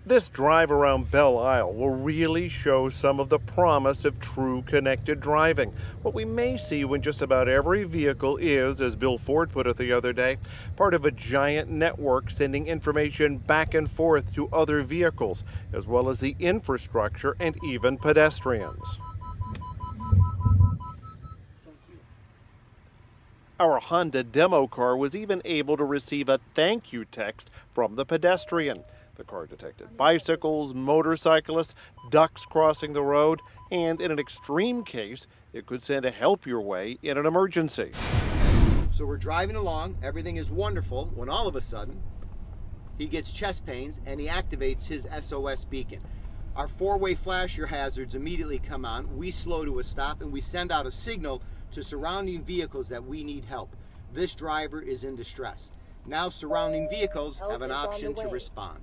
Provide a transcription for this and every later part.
This drive around Belle Isle will really show some of the promise of true connected driving. What we may see when just about every vehicle is, as Bill Ford put it the other day, part of a giant network sending information back and forth to other vehicles, as well as the infrastructure and even pedestrians. Our Honda demo car was even able to receive a thank you text from the pedestrian. The car detected bicycles, motorcyclists, ducks crossing the road, and in an extreme case, it could send a help your way in an emergency. So we're driving along, everything is wonderful, when all of a sudden, he gets chest pains and he activates his SOS beacon. Our four-way flasher hazards immediately come on, we slow to a stop, and we send out a signal to surrounding vehicles that we need help. This driver is in distress. Now surrounding vehicles have an option to respond.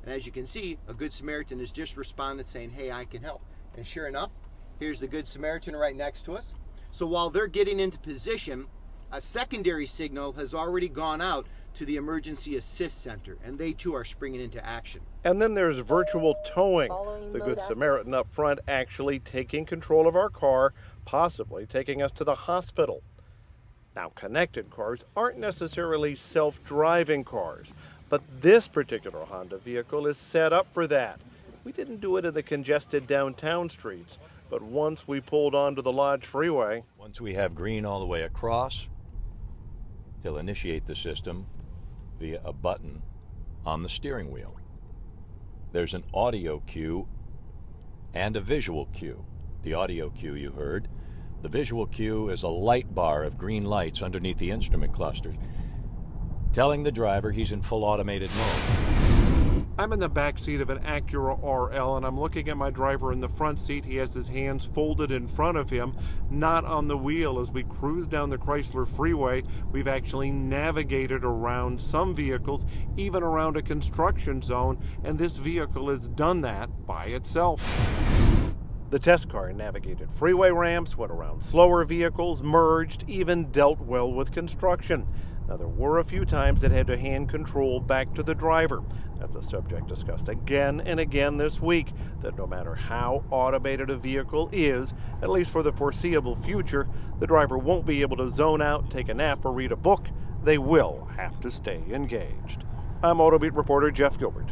And as you can see, a Good Samaritan has just responded saying, hey, I can help. And sure enough, here's the Good Samaritan right next to us. So while they're getting into position, a secondary signal has already gone out to the Emergency Assist Center, and they too are springing into action. And then there's virtual towing. The Good Samaritan up front actually taking control of our car, possibly taking us to the hospital. Now, connected cars aren't necessarily self-driving cars, but this particular Honda vehicle is set up for that. We didn't do it in the congested downtown streets, but once we pulled onto the Lodge Freeway. Once we have green all the way across, he'll initiate the system via a button on the steering wheel. There's an audio cue and a visual cue. The audio cue you heard. The visual cue is a light bar of green lights underneath the instrument clusters, telling the driver he's in full automated mode. I'm in the back seat of an Acura RL, and I'm looking at my driver in the front seat. He has his hands folded in front of him, not on the wheel. As we cruise down the Chrysler Freeway, we've actually navigated around some vehicles, even around a construction zone, and this vehicle has done that by itself. The test car navigated freeway ramps, went around slower vehicles, merged, even dealt well with construction. Now, there were a few times it had to hand control back to the driver. That's a subject discussed again and again this week, that no matter how automated a vehicle is, at least for the foreseeable future, the driver won't be able to zone out, take a nap, or read a book. They will have to stay engaged. I'm AutoBeat reporter Jeff Gilbert.